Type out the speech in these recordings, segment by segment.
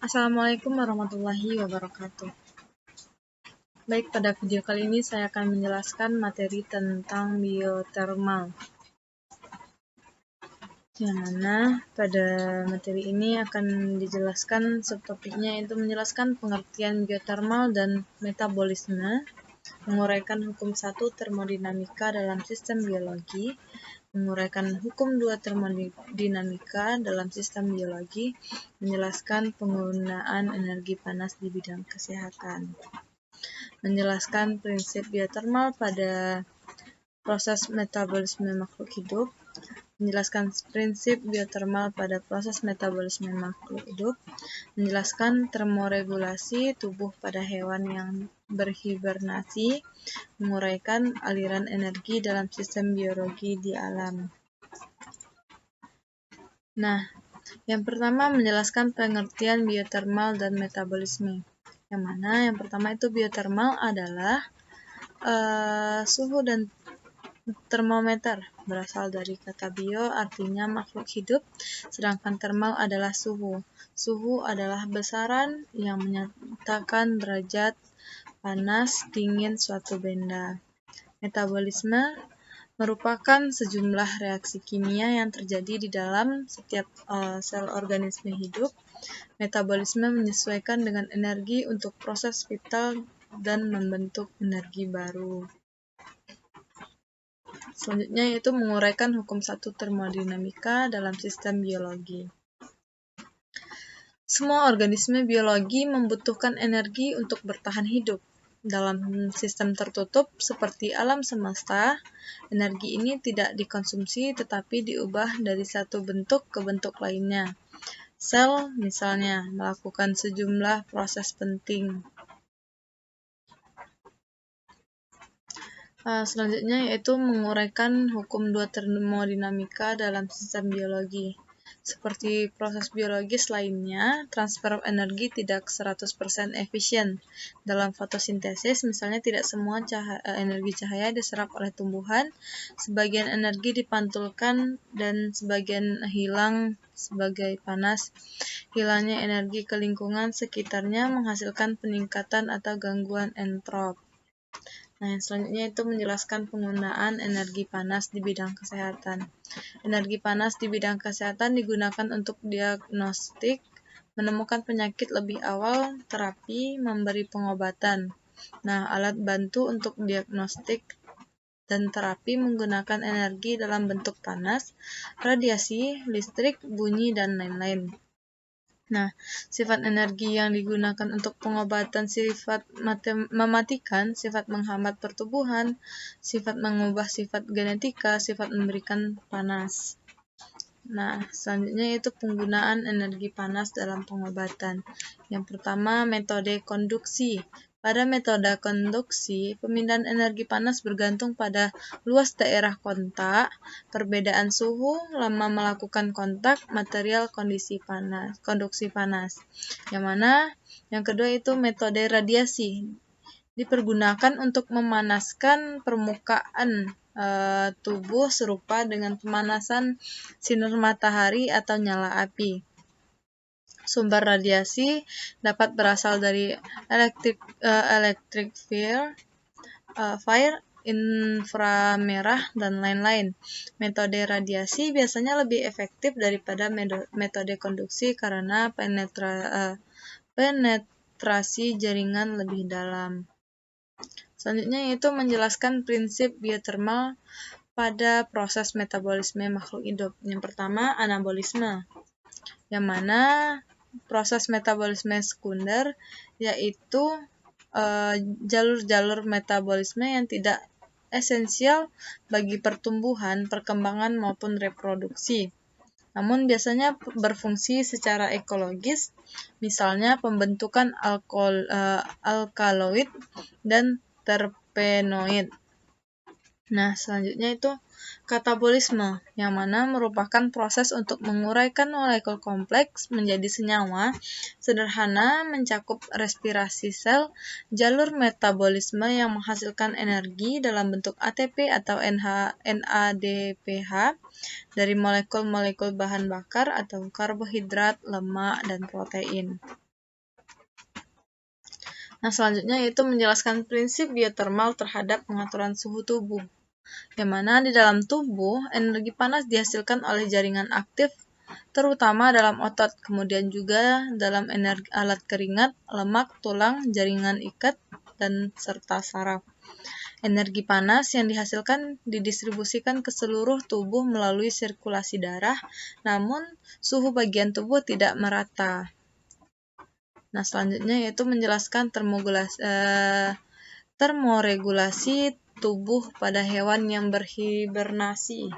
Assalamualaikum warahmatullahi wabarakatuh. Baik, pada video kali ini saya akan menjelaskan materi tentang biotermal. Yang mana pada materi ini akan dijelaskan subtopiknya itu menjelaskan pengertian biotermal dan metabolisme, menguraikan hukum 1 termodinamika dalam sistem biologi, menguraikan hukum 2 termodinamika dalam sistem biologi, menjelaskan penggunaan energi panas di bidang kesehatan, menjelaskan prinsip biotermal pada proses metabolisme makhluk hidup, menjelaskan prinsip biotermal pada proses metabolisme makhluk hidup, menjelaskan termoregulasi tubuh pada hewan yang berhibernasi, menguraikan aliran energi dalam sistem biologi di alam. Nah, yang pertama menjelaskan pengertian biotermal dan metabolisme. Yang mana yang pertama itu biotermal adalah suhu dan termometer, berasal dari kata bio artinya makhluk hidup, sedangkan termal adalah suhu. Suhu adalah besaran yang menyatakan derajat panas dingin suatu benda. Metabolisme merupakan sejumlah reaksi kimia yang terjadi di dalam setiap sel organisme hidup. Metabolisme menyesuaikan dengan energi untuk proses vital dan membentuk energi baru. Selanjutnya yaitu menguraikan hukum 1 termodinamika dalam sistem biologi. Semua organisme biologi membutuhkan energi untuk bertahan hidup. Dalam sistem tertutup seperti alam semesta, energi ini tidak dikonsumsi tetapi diubah dari satu bentuk ke bentuk lainnya. Sel, misalnya, melakukan sejumlah proses penting. Selanjutnya yaitu menguraikan hukum 2 termodinamika dalam sistem biologi. Seperti proses biologis lainnya, transfer energi tidak 100% efisien. Dalam fotosintesis, misalnya tidak semua energi cahaya diserap oleh tumbuhan, sebagian energi dipantulkan dan sebagian hilang sebagai panas. Hilangnya energi ke lingkungan sekitarnya menghasilkan peningkatan atau gangguan entrop. Nah, yang selanjutnya itu menjelaskan penggunaan energi panas di bidang kesehatan. Energi panas di bidang kesehatan digunakan untuk diagnostik, menemukan penyakit lebih awal, terapi, memberi pengobatan. Nah, alat bantu untuk diagnostik dan terapi menggunakan energi dalam bentuk panas, radiasi, listrik, bunyi, dan lain-lain. Nah, sifat energi yang digunakan untuk pengobatan sifat mematikan, sifat menghambat pertumbuhan, sifat mengubah sifat genetika, sifat memberikan panas. Nah, selanjutnya yaitu penggunaan energi panas dalam pengobatan. Yang pertama, metode konduksi. Pada metode konduksi, pemindahan energi panas bergantung pada luas daerah kontak, perbedaan suhu, lama melakukan kontak, material konduksi panas. Yang mana yang kedua itu metode radiasi. Dipergunakan untuk memanaskan permukaan tubuh serupa dengan pemanasan sinar matahari atau nyala api. Sumber radiasi dapat berasal dari electric fire, inframerah, dan lain-lain. Metode radiasi biasanya lebih efektif daripada metode konduksi karena penetrasi jaringan lebih dalam. Selanjutnya yaitu menjelaskan prinsip biotermal pada proses metabolisme makhluk hidup. Yang pertama, anabolisme, yang mana proses metabolisme sekunder yaitu jalur-jalur metabolisme yang tidak esensial bagi pertumbuhan, perkembangan maupun reproduksi. Namun biasanya berfungsi secara ekologis, misalnya pembentukan alkaloid dan terpenoid. Nah, selanjutnya itu katabolisme, yang mana merupakan proses untuk menguraikan molekul kompleks menjadi senyawa sederhana mencakup respirasi sel, jalur metabolisme yang menghasilkan energi dalam bentuk ATP atau NADPH dari molekul-molekul bahan bakar atau karbohidrat, lemak, dan protein. Nah, selanjutnya yaitu menjelaskan prinsip biotermal terhadap pengaturan suhu tubuh, yang mana di dalam tubuh energi panas dihasilkan oleh jaringan aktif terutama dalam otot, kemudian juga dalam energi alat keringat, lemak, tulang, jaringan ikat, dan serta saraf. Energi panas yang dihasilkan didistribusikan ke seluruh tubuh melalui sirkulasi darah, namun suhu bagian tubuh tidak merata. Nah, selanjutnya yaitu menjelaskan termoregulasi tubuh pada hewan yang berhibernasi.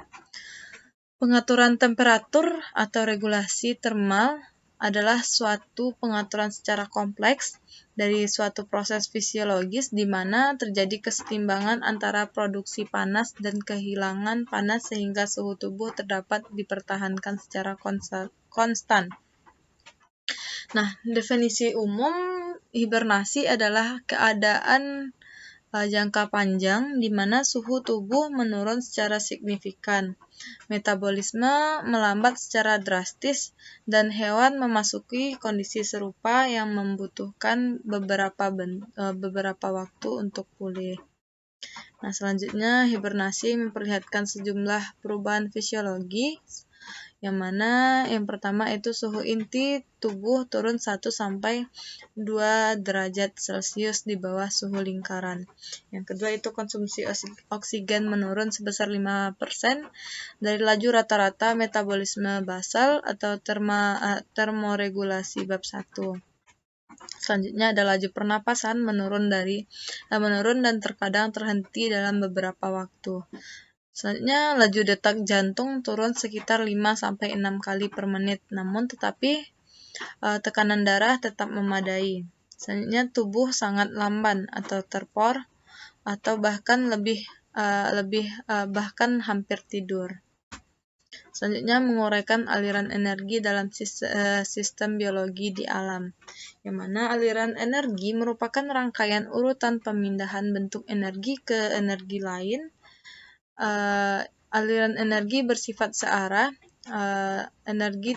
Pengaturan temperatur atau regulasi termal adalah suatu pengaturan secara kompleks dari suatu proses fisiologis di mana terjadi kesetimbangan antara produksi panas dan kehilangan panas sehingga suhu tubuh terdapat dipertahankan secara konstan. Nah, definisi umum hibernasi adalah keadaan jangka panjang di mana suhu tubuh menurun secara signifikan, metabolisme melambat secara drastis, dan hewan memasuki kondisi serupa yang membutuhkan beberapa waktu untuk pulih. Nah, selanjutnya hibernasi memperlihatkan sejumlah perubahan fisiologis, yang mana yang pertama itu suhu inti tubuh turun 1-2 derajat Celcius di bawah suhu lingkaran. Yang kedua itu konsumsi oksigen menurun sebesar 5% dari laju rata-rata metabolisme basal atau termoregulasi bab 1. Selanjutnya ada laju pernapasan menurun dan terkadang terhenti dalam beberapa waktu. Selanjutnya, laju detak jantung turun sekitar 5-6 kali per menit, namun tetapi tekanan darah tetap memadai. Selanjutnya, tubuh sangat lamban atau terpor, atau bahkan hampir tidur. Selanjutnya, menguraikan aliran energi dalam sistem biologi di alam, yang mana aliran energi merupakan rangkaian urutan pemindahan bentuk energi ke energi lain. Aliran energi bersifat searah. Energi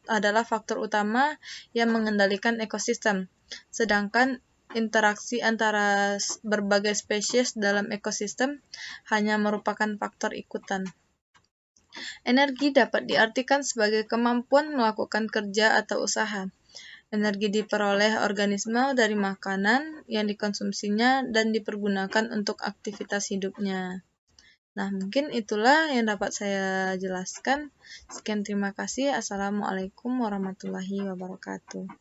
adalah faktor utama yang mengendalikan ekosistem, sedangkan interaksi antara berbagai spesies dalam ekosistem hanya merupakan faktor ikutan. Energi dapat diartikan sebagai kemampuan melakukan kerja atau usaha. Energi diperoleh organisme dari makanan yang dikonsumsinya dan dipergunakan untuk aktivitas hidupnya. Nah, mungkin itulah yang dapat saya jelaskan. Sekian, terima kasih. Assalamualaikum warahmatullahi wabarakatuh.